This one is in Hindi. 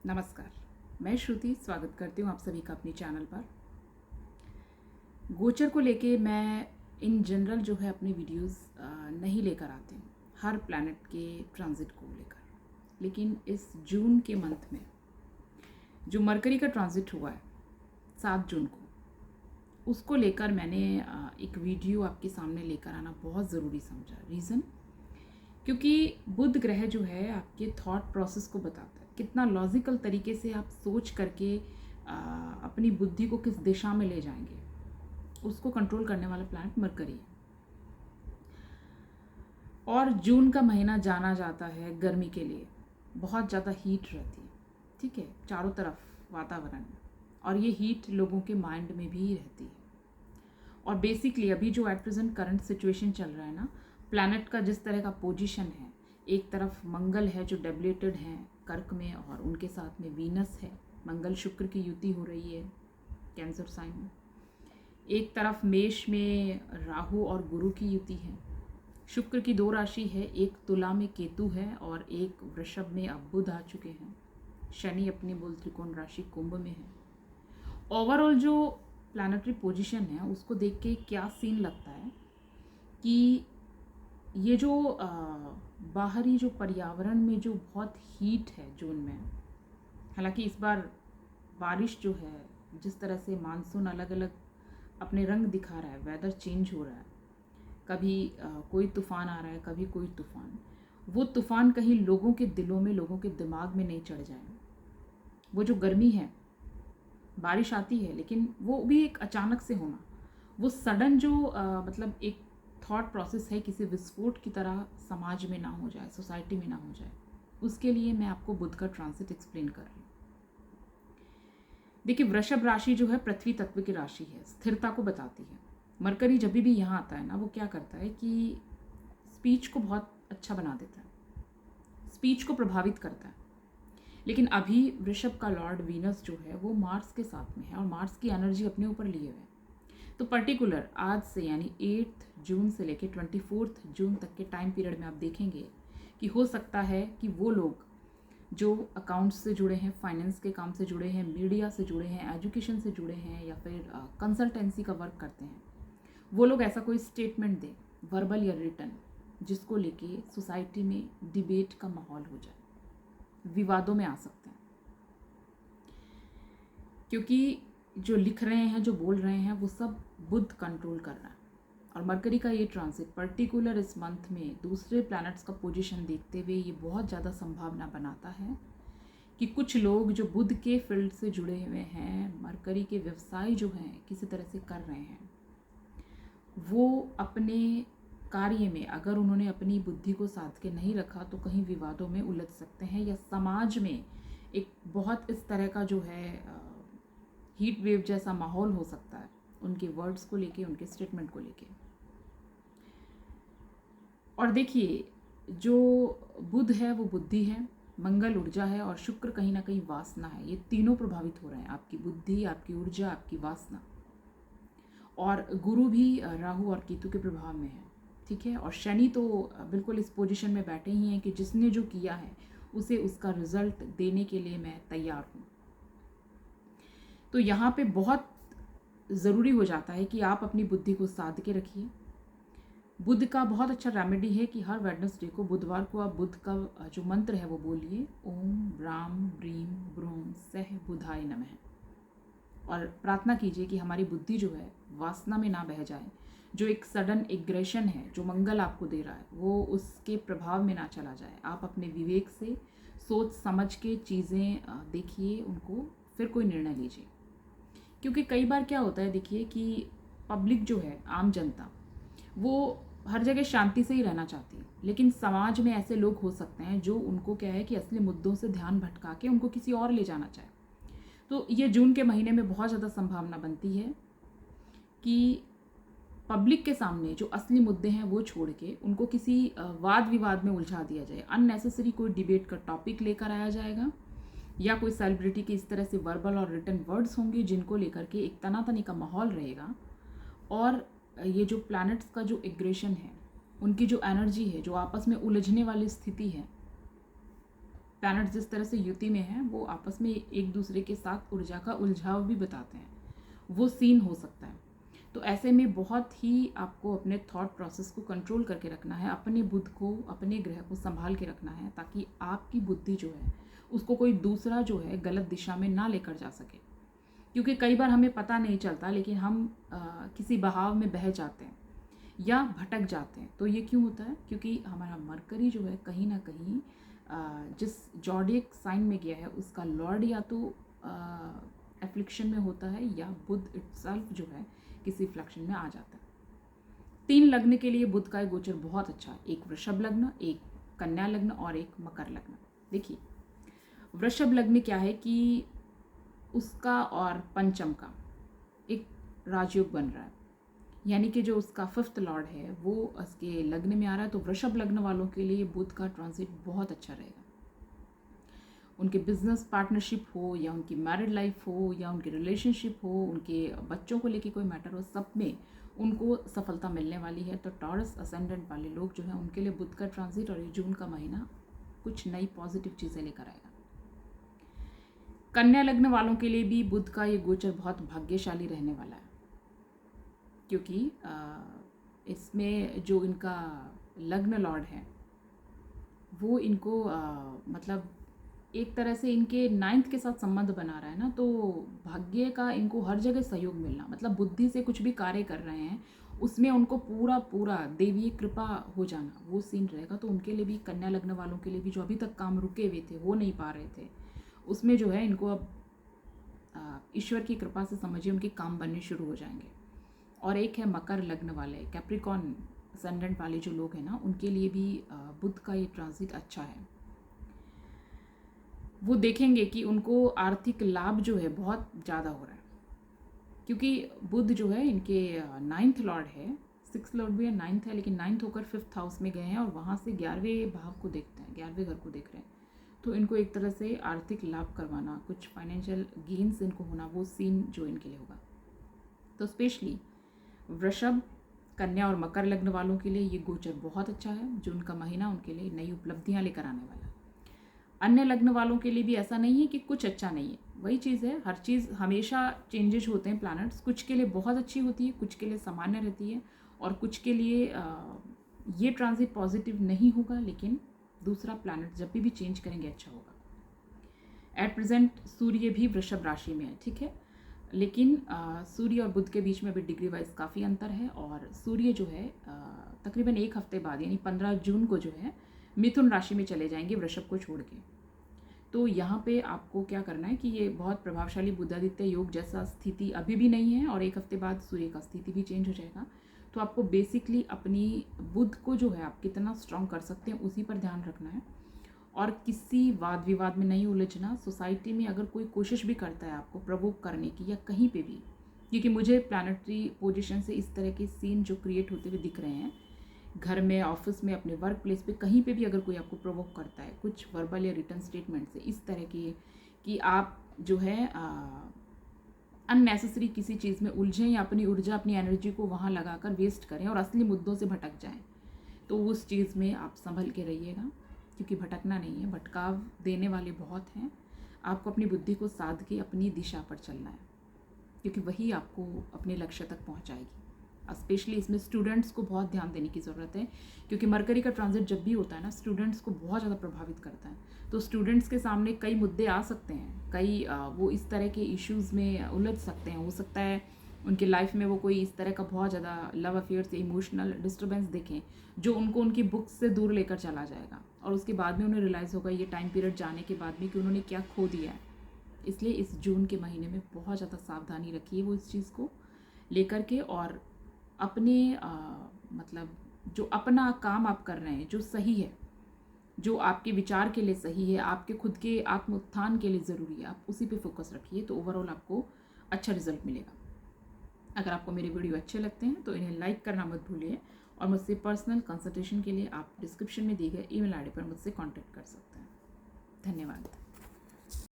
नमस्कार। मैं श्रुति स्वागत करती हूँ आप सभी का अपने चैनल पर। गोचर को लेके मैं इन जनरल जो है अपनी वीडियोस नहीं लेकर आती हूँ हर प्लैनेट के ट्रांजिट को लेकर, लेकिन इस जून के मंथ में जो मरकरी का ट्रांजिट हुआ है 7 जून को, उसको लेकर मैंने एक वीडियो आपके सामने लेकर आना बहुत ज़रूरी समझा। रीज़न, क्योंकि बुध ग्रह जो है आपके थॉट प्रोसेस को बताता है, कितना लॉजिकल तरीके से आप सोच करके अपनी बुद्धि को किस दिशा में ले जाएंगे, उसको कंट्रोल करने वाला प्लैनेट मरकरी है। और जून का महीना जाना जाता है गर्मी के लिए, बहुत ज़्यादा हीट रहती है, ठीक है, चारों तरफ वातावरण में, और ये हीट लोगों के माइंड में भी रहती है। और बेसिकली अभी जो एट प्रेजेंट करंट सिचुएशन चल रहा है ना, प्लैनेट का जिस तरह का पोजीशन है, एक तरफ मंगल है जो डेबिलेटेड है कर्क में, और उनके साथ में वीनस है, मंगल शुक्र की युति हो रही है कैंसर साइन में। एक तरफ मेष में राहु और गुरु की युति है। शुक्र की 2 राशि है, एक तुला में केतु है और एक वृषभ में अब बुध आ चुके हैं। शनि अपनी मूल त्रिकोण राशि कुंभ में है। ओवरऑल जो प्लैनेटरी पोजीशन है उसको देख के क्या सीन लगता है कि ये जो बाहरी जो पर्यावरण में जो बहुत हीट है जून में, हालांकि इस बार बारिश जो है, जिस तरह से मानसून अलग अलग अपने रंग दिखा रहा है, वेदर चेंज हो रहा है, कभी कोई तूफान आ रहा है, कभी कोई तूफान, वो तूफान कहीं लोगों के दिलों में, लोगों के दिमाग में नहीं चढ़ जाए। वो जो गर्मी है, बारिश आती है लेकिन वो भी एक अचानक से होना, वो सडन जो मतलब एक थॉट प्रोसेस है, किसी विस्फोट की तरह समाज में ना हो जाए, सोसाइटी में ना हो जाए, उसके लिए मैं आपको बुध का ट्रांसिट एक्सप्लेन कर रही हूँ। देखिए, वृषभ राशि जो है पृथ्वी तत्व की राशि है, स्थिरता को बताती है। मरकरी जब भी यहाँ आता है ना, वो क्या करता है कि स्पीच को बहुत अच्छा बना देता है, स्पीच को प्रभावित करता है। लेकिन अभी वृषभ का लॉर्ड वीनस जो है वो मार्स के साथ में है, और मार्स की एनर्जी अपने ऊपर लिए हुए है। तो पर्टिकुलर आज से यानी 8 जून से लेकर 24 जून तक के टाइम पीरियड में आप देखेंगे कि हो सकता है कि वो लोग जो अकाउंट्स से जुड़े हैं, फाइनेंस के काम से जुड़े हैं, मीडिया से जुड़े हैं, एजुकेशन से जुड़े हैं, या फिर कंसल्टेंसी का वर्क करते हैं, वो लोग ऐसा कोई स्टेटमेंट दें, वर्बल या रिटन, जिसको लेके सोसाइटी में डिबेट का माहौल हो जाए, विवादों में आ सकते हैं। क्योंकि जो लिख रहे हैं, जो बोल रहे हैं, वो सब बुध कंट्रोल कर रहा है। और मरकरी का ये ट्रांसिट पर्टिकुलर इस मंथ में दूसरे प्लैनेट्स का पोजीशन देखते हुए ये बहुत ज़्यादा संभावना बनाता है कि कुछ लोग जो बुध के फील्ड से जुड़े हुए हैं, मरकरी के व्यवसाय जो हैं किसी तरह से कर रहे हैं, वो अपने कार्य में अगर उन्होंने अपनी बुद्धि को साध के नहीं रखा तो कहीं विवादों में उलझ सकते हैं, या समाज में एक बहुत इस तरह का जो है हीट वेव जैसा माहौल हो सकता है उनके वर्ड्स को लेके, उनके स्टेटमेंट को लेके। और देखिए, जो बुध है वो बुद्धि है, मंगल ऊर्जा है, और शुक्र कहीं ना कहीं वासना है। ये तीनों प्रभावित हो रहे हैं, आपकी बुद्धि, आपकी ऊर्जा, आपकी वासना। और गुरु भी राहु और केतु के प्रभाव में है, ठीक है। और शनि तो बिल्कुल इस पोजीशन में बैठे ही हैं कि जिसने जो किया है उसे उसका रिजल्ट देने के लिए मैं तैयार हूँ। तो यहाँ पे बहुत ज़रूरी हो जाता है कि आप अपनी बुद्धि को साध के रखिए। बुध का बहुत अच्छा रेमेडी है कि हर वेडनेसडे को, बुधवार को, आप बुध का जो मंत्र है वो बोलिए, ओम ब्राम ब्रीम ब्रूम सह बुधाय नमः, और प्रार्थना कीजिए कि हमारी बुद्धि जो है वासना में ना बह जाए, जो एक सडन एग्रेशन है जो मंगल आपको दे रहा है वो उसके प्रभाव में ना चला जाए। आप अपने विवेक से सोच समझ के चीज़ें देखिए, उनको फिर कोई निर्णय लीजिए। क्योंकि कई बार क्या होता है, देखिए कि पब्लिक जो है, आम जनता, वो हर जगह शांति से ही रहना चाहती है, लेकिन समाज में ऐसे लोग हो सकते हैं जो उनको क्या है कि असली मुद्दों से ध्यान भटका के उनको किसी और ले जाना चाहे। तो ये जून के महीने में बहुत ज़्यादा संभावना बनती है कि पब्लिक के सामने जो असली मुद्दे हैं वो छोड़ के उनको किसी वाद विवाद में उलझा दिया जाए, अननेसेसरी कोई डिबेट का टॉपिक लेकर आया जाएगा, या कोई सेलिब्रिटी के इस तरह से वर्बल और रिटन वर्ड्स होंगे जिनको लेकर के एक तनातनी का माहौल रहेगा। और ये जो प्लैनेट्स का जो एग्रेशन है, उनकी जो एनर्जी है, जो आपस में उलझने वाली स्थिति है, प्लैनेट जिस तरह से युति में है वो आपस में एक दूसरे के साथ ऊर्जा का उलझाव भी बताते हैं, वो सीन हो सकता है। तो ऐसे में बहुत ही आपको अपने थॉट प्रोसेस को कंट्रोल करके रखना है, अपने बुध को, अपने ग्रह को संभाल के रखना है, ताकि आपकी बुद्धि जो है उसको कोई दूसरा जो है गलत दिशा में ना लेकर जा सके। क्योंकि कई बार हमें पता नहीं चलता, लेकिन हम किसी बहाव में बह जाते हैं या भटक जाते हैं। तो ये क्यों होता है? क्योंकि हमारा मरकरी जो है कहीं ना कहीं जिस जॉडियक साइन में गया है उसका लॉर्ड या तो एफ्लिक्शन में होता है या बुध इटसेल्फ जो है किसी फ्लक्शन में आ जाता है। 3 लग्न के लिए बुध का एक गोचर बहुत अच्छा है, एक वृषभ लग्न, एक कन्या लग्न और एक मकर लग्न। देखिए वृषभ लग्न क्या है कि उसका और पंचम का एक राजयोग बन रहा है, यानी कि जो उसका 5th लॉर्ड है वो उसके लग्न में आ रहा है। तो वृषभ लग्न वालों के लिए बुध का ट्रांजिट बहुत अच्छा रहेगा। उनके बिजनेस पार्टनरशिप हो या उनकी मैरिड लाइफ हो या उनकी रिलेशनशिप हो, उनके बच्चों को लेके कोई मैटर हो, सब में उनको सफलता मिलने वाली है। तो टॉरस असेंडेंट वाले लोग जो हैं उनके लिए बुध का ट्रांजिट और ये जून का महीना कुछ नई पॉजिटिव चीज़ें लेकर आएगा। कन्या लग्न वालों के लिए भी बुध का ये गोचर बहुत भाग्यशाली रहने वाला है, क्योंकि इसमें जो इनका लग्न लॉर्ड है वो इनको मतलब एक तरह से इनके 9th के साथ संबंध बना रहा है ना, तो भाग्य का इनको हर जगह सहयोग मिलना, मतलब बुद्धि से कुछ भी कार्य कर रहे हैं उसमें उनको पूरा पूरा देवीय कृपा हो जाना, वो सीन रहेगा। तो उनके लिए भी, कन्या लग्न वालों के लिए भी, जो अभी तक काम रुके हुए थे, हो नहीं पा रहे थे, उसमें जो है इनको अब ईश्वर की कृपा से समझिए उनके काम बनने शुरू हो जाएंगे। और एक है मकर लग्न वाले, कैप्रिकॉन असेंडेंट वाले जो लोग हैं ना, उनके लिए भी बुध का ये ट्रांजिट अच्छा है। वो देखेंगे कि उनको आर्थिक लाभ जो है बहुत ज़्यादा हो रहा है, क्योंकि बुध जो है इनके 9th लॉर्ड है, 6th लॉर्ड भी है, 9th है, लेकिन 9th होकर 5th हाउस में गए हैं और वहाँ से 11वें भाव को देखते हैं, 11वें घर को देख रहे हैं। तो इनको एक तरह से आर्थिक लाभ करवाना, कुछ फाइनेंशियल गेन्स इनको होना, वो सीन जो इनके लिए होगा। तो स्पेशली वृषभ, कन्या और मकर लग्न वालों के लिए ये गोचर बहुत अच्छा है। जून का महीना उनके लिए नई उपलब्धियां लेकर आने वाला है। अन्य लग्न वालों के लिए भी ऐसा नहीं है कि कुछ अच्छा नहीं है, वही चीज़ है, हर चीज़ हमेशा चेंजेस होते हैं। प्लैनेट्स कुछ के लिए बहुत अच्छी होती है, कुछ के लिए सामान्य रहती है, और कुछ के लिए ये ट्रांजिट पॉजिटिव नहीं होगा, लेकिन दूसरा प्लैनेट जब भी चेंज करेंगे अच्छा होगा। एट प्रेजेंट सूर्य भी वृषभ राशि में है, ठीक है, लेकिन सूर्य और बुध के बीच में भी डिग्री वाइज काफ़ी अंतर है, और सूर्य जो है तकरीबन एक हफ्ते बाद यानी 15 जून को जो है मिथुन राशि में चले जाएंगे वृषभ को छोड़ के। तो यहाँ पे आपको क्या करना है कि ये बहुत प्रभावशाली बुधादित्य योग जैसा स्थिति अभी भी नहीं है, और एक हफ्ते बाद सूर्य का स्थिति भी चेंज हो जाएगा। तो आपको बेसिकली अपनी बुध को जो है आप कितना स्ट्रॉन्ग कर सकते हैं उसी पर ध्यान रखना है, और किसी वाद विवाद में नहीं उलझना। सोसाइटी में अगर कोई कोशिश भी करता है आपको प्रवोक करने की या कहीं पे भी, क्योंकि मुझे प्लैनेटरी पोजीशन से इस तरह के सीन जो क्रिएट होते हुए दिख रहे हैं, घर में, ऑफिस में, अपने वर्क प्लेस पे, कहीं पे भी अगर कोई आपको प्रोवोक करता है कुछ वर्बल या रिटर्न स्टेटमेंट से इस तरह की कि आप जो है अननेसेसरी किसी चीज़ में उलझें या अपनी ऊर्जा, अपनी एनर्जी को वहाँ लगाकर वेस्ट करें और असली मुद्दों से भटक जाएं, तो उस चीज़ में आप संभल के रहिएगा, क्योंकि भटकना नहीं है, भटकाव देने वाले बहुत हैं। आपको अपनी बुद्धि को साध के अपनी दिशा पर चलना है, क्योंकि वही आपको अपने लक्ष्य तक पहुंचाएगी। स्पेशली इसमें स्टूडेंट्स को बहुत ध्यान देने की ज़रूरत है, क्योंकि मरकरी का ट्रांजिट जब भी होता है ना, स्टूडेंट्स को बहुत ज़्यादा प्रभावित करता है। तो स्टूडेंट्स के सामने कई मुद्दे आ सकते हैं, कई वो इस तरह के इश्यूज़ में उलझ सकते हैं। हो सकता है उनकी लाइफ में वो कोई इस तरह का बहुत ज़्यादा लव अफेयर्स या इमोशनल डिस्टर्बेंस देखें जो उनको उनकी बुक्स से दूर लेकर चला जाएगा, और उसके बाद में उन्हें रियलाइज़ होगा ये टाइम पीरियड जाने के बाद भी कि उन्होंने क्या खो दिया है। इसलिए इस जून के महीने में बहुत ज़्यादा सावधानी रखिए वो इस चीज़ को लेकर के, और अपने मतलब जो अपना काम आप कर रहे हैं जो सही है, जो आपके विचार के लिए सही है, आपके खुद के आत्म उत्थान के लिए ज़रूरी है, आप उसी पे फोकस रखिए, तो ओवरऑल आपको अच्छा रिजल्ट मिलेगा। अगर आपको मेरे वीडियो अच्छे लगते हैं तो इन्हें लाइक करना मत भूलिए, और मुझसे पर्सनल कंसल्टेशन के लिए आप डिस्क्रिप्शन में दिए गए ईमेल आईडी पर मुझसे कांटेक्ट कर सकते हैं। धन्यवाद।